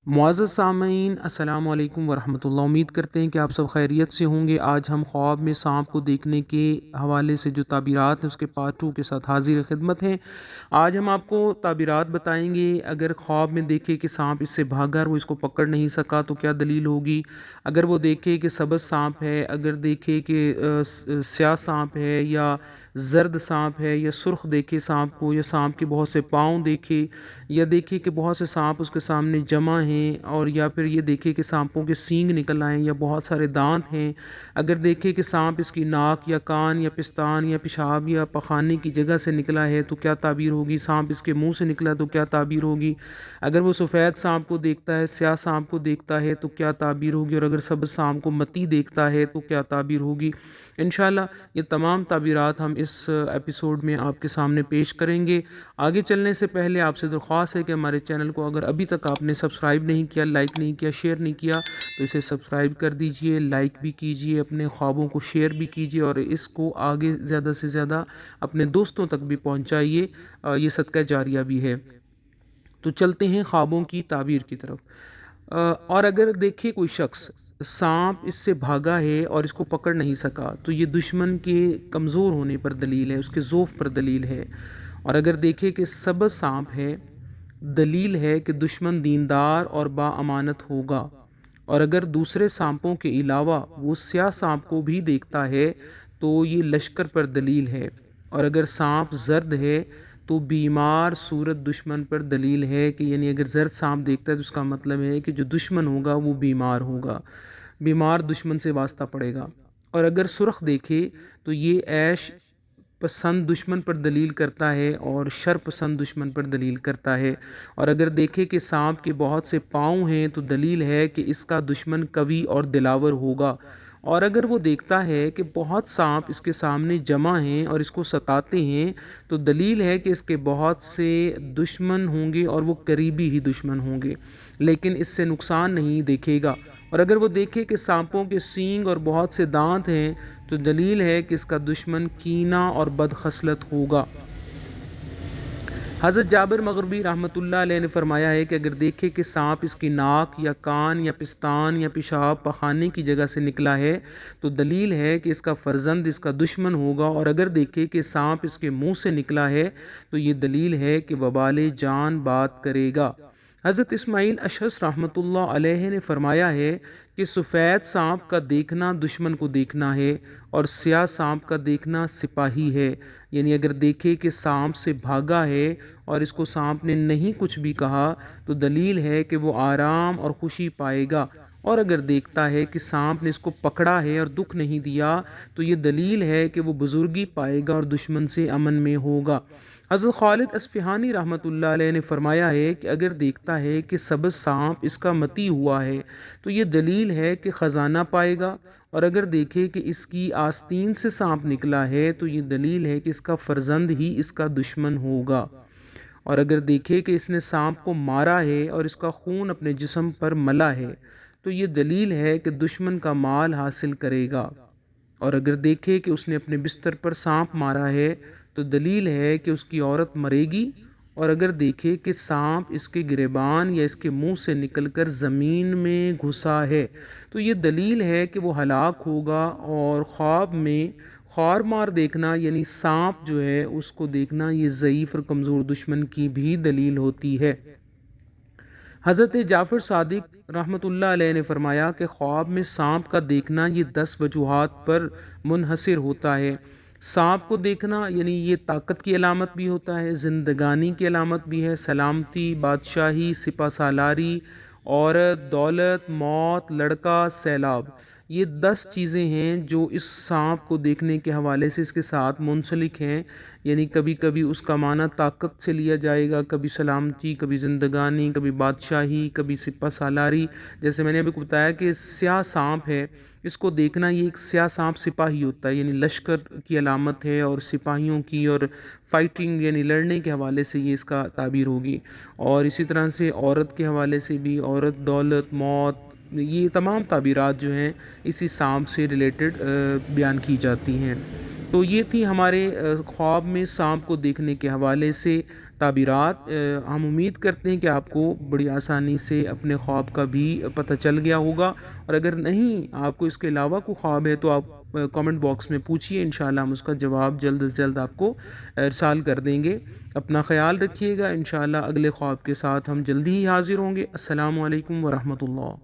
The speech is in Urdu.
معزز سامعین، السلام علیکم ورحمۃ اللہ۔ امید کرتے ہیں کہ آپ سب خیریت سے ہوں گے۔ آج ہم خواب میں سانپ کو دیکھنے کے حوالے سے جو تعبیرات ہیں اس کے پارٹ 2 کے ساتھ حاضر خدمت ہیں۔ آج ہم آپ کو تعبیرات بتائیں گے۔ اگر خواب میں دیکھے کہ سانپ اس سے بھاگا اور وہ اس کو پکڑ نہیں سکا تو کیا دلیل ہوگی؟ اگر وہ دیکھے کہ سبز سانپ ہے، اگر دیکھے کہ سیاہ سانپ ہے یا زرد سانپ ہے، یا سرخ دیکھے سانپ کو، یا سانپ کے بہت سے پاؤں دیکھے، یا دیکھے کہ بہت سے سانپ اس کے سامنے جمع ہیں، اور یا پھر یہ دیکھے کہ سانپوں کے سینگ نکل آئے ہیں یا بہت سارے دانت ہیں، اگر دیکھے کہ سانپ اس کی ناک یا کان یا پستان یا پیشاب یا پخانے کی جگہ سے نکلا ہے تو کیا تعبیر ہوگی؟ سانپ اس کے منہ سے نکلا تو کیا تعبیر ہوگی؟ اگر وہ سفید سانپ کو دیکھتا ہے، سیاہ سانپ کو دیکھتا ہے تو کیا تعبیر ہوگی؟ اور اگر سبز سانپ کو متی دیکھتا ہے تو کیا تعبیر ہوگی؟ انشاءاللہ یہ تمام تعبیرات ہم اس ایپیسوڈ میں آپ کے سامنے پیش کریں گے۔ آگے چلنے سے پہلے آپ سے درخواست ہے کہ ہمارے چینل کو اگر ابھی تک آپ نے سبسکرائب نہیں کیا، لائک نہیں کیا، شیئر نہیں کیا تو اسے سبسکرائب کر دیجئے، لائک بھی کیجئے، اپنے خوابوں کو شیئر بھی کیجئے، اور اس کو آگے زیادہ سے زیادہ اپنے دوستوں تک بھی پہنچائیے۔ یہ صدقہ جاریہ بھی ہے۔ تو چلتے ہیں خوابوں کی تعبیر کی طرف۔ اور اگر دیکھے کوئی شخص سانپ اس سے بھاگا ہے اور اس کو پکڑ نہیں سکا تو یہ دشمن کے کمزور ہونے پر دلیل ہے، اس کے ضعف پر دلیل ہے۔ اور اگر دیکھے کہ سبز سانپ ہے، دلیل ہے کہ دشمن دیندار اور با امانت ہوگا۔ اور اگر دوسرے سانپوں کے علاوہ وہ سیاہ سانپ کو بھی دیکھتا ہے تو یہ لشکر پر دلیل ہے۔ اور اگر سانپ زرد ہے تو بیمار صورت دشمن پر دلیل ہے، کہ یعنی اگر زرد سانپ دیکھتا ہے تو اس کا مطلب ہے کہ جو دشمن ہوگا وہ بیمار ہوگا، بیمار دشمن سے واسطہ پڑے گا۔ اور اگر سرخ دیکھے تو یہ عیش پسند دشمن پر دلیل کرتا ہے اور شر پسند دشمن پر دلیل کرتا ہے۔ اور اگر دیکھے کہ سانپ کے بہت سے پاؤں ہیں تو دلیل ہے کہ اس کا دشمن قوی اور دلاور ہوگا۔ اور اگر وہ دیکھتا ہے کہ بہت سانپ اس کے سامنے جمع ہیں اور اس کو ستاتے ہیں تو دلیل ہے کہ اس کے بہت سے دشمن ہوں گے اور وہ قریبی ہی دشمن ہوں گے، لیکن اس سے نقصان نہیں دیکھے گا۔ اور اگر وہ دیکھے کہ سانپوں کے سینگ اور بہت سے دانت ہیں تو دلیل ہے کہ اس کا دشمن کینہ اور بد خصلت ہوگا۔ حضرت جابر مغربی رحمۃ اللہ علیہ نے فرمایا ہے کہ اگر دیکھے کہ سانپ اس کی ناک یا کان یا پستان یا پیشاب پخانے کی جگہ سے نکلا ہے تو دلیل ہے کہ اس کا فرزند اس کا دشمن ہوگا۔ اور اگر دیکھے کہ سانپ اس کے منہ سے نکلا ہے تو یہ دلیل ہے کہ وبال جان بات کرے گا۔ حضرت اسماعیل اشعث رحمۃ اللہ علیہ نے فرمایا ہے کہ سفید سانپ کا دیکھنا دشمن کو دیکھنا ہے اور سیاہ سانپ کا دیکھنا سپاہی ہے، یعنی اگر دیکھے کہ سانپ سے بھاگا ہے اور اس کو سانپ نے نہیں کچھ بھی کہا تو دلیل ہے کہ وہ آرام اور خوشی پائے گا۔ اور اگر دیکھتا ہے کہ سانپ نے اس کو پکڑا ہے اور دکھ نہیں دیا تو یہ دلیل ہے کہ وہ بزرگی پائے گا اور دشمن سے امن میں ہوگا۔ حضرت خالد اصفہانی رحمۃ اللہ علیہ نے فرمایا ہے کہ اگر دیکھتا ہے کہ سبز سانپ اس کا متی ہوا ہے تو یہ دلیل ہے کہ خزانہ پائے گا۔ اور اگر دیکھے کہ اس کی آستین سے سانپ نکلا ہے تو یہ دلیل ہے کہ اس کا فرزند ہی اس کا دشمن ہوگا۔ اور اگر دیکھے کہ اس نے سانپ کو مارا ہے اور اس کا خون اپنے جسم پر ملا ہے تو یہ دلیل ہے کہ دشمن کا مال حاصل کرے گا۔ اور اگر دیکھے کہ اس نے اپنے بستر پر سانپ مارا ہے تو دلیل ہے کہ اس کی عورت مرے گی۔ اور اگر دیکھے کہ سانپ اس کے گریبان یا اس کے منہ سے نکل کر زمین میں گھسا ہے تو یہ دلیل ہے کہ وہ ہلاک ہوگا۔ اور خواب میں خار مار دیکھنا یعنی سانپ جو ہے اس کو دیکھنا یہ ضعیف اور کمزور دشمن کی بھی دلیل ہوتی ہے۔ حضرت جعفر صادق رحمۃ اللہ علیہ نے فرمایا کہ خواب میں سانپ کا دیکھنا یہ 10 وجوہات پر منحصر ہوتا ہے۔ سانپ کو دیکھنا یعنی یہ طاقت کی علامت بھی ہوتا ہے، زندگانی کی علامت بھی ہے، سلامتی، بادشاہی، سپہ سالاری، عورت، دولت، موت، لڑکا، سیلاب، یہ 10 چیزیں ہیں جو اس سانپ کو دیکھنے کے حوالے سے اس کے ساتھ منسلک ہیں۔ یعنی کبھی کبھی اس کا معنی طاقت سے لیا جائے گا، کبھی سلامتی، کبھی زندگانی، کبھی بادشاہی، کبھی سپہ سالاری۔ جیسے میں نے ابھی بتایا کہ سیاہ سانپ ہے، اس کو دیکھنا یہ ایک سیاہ سانپ سپاہی ہوتا ہے، یعنی لشکر کی علامت ہے اور سپاہیوں کی اور فائٹنگ یعنی لڑنے کے حوالے سے یہ اس کا تعبیر ہوگی۔ اور اسی طرح سے عورت کے حوالے سے بھی عورت، دولت، موت، یہ تمام تعبیرات جو ہیں اسی سانپ سے ریلیٹڈ بیان کی جاتی ہیں۔ تو یہ تھی ہمارے خواب میں سانپ کو دیکھنے کے حوالے سے تعبیرات۔ ہم امید کرتے ہیں کہ آپ کو بڑی آسانی سے اپنے خواب کا بھی پتہ چل گیا ہوگا، اور اگر نہیں آپ کو اس کے علاوہ کوئی خواب ہے تو آپ کامنٹ باکس میں پوچھیے، انشاءاللہ ہم اس کا جواب جلد از جلد آپ کو ارسال کر دیں گے۔ اپنا خیال رکھیے گا، انشاءاللہ اگلے خواب کے ساتھ ہم جلدی ہی حاضر ہوں گے۔ السلام علیکم ورحمۃ اللہ۔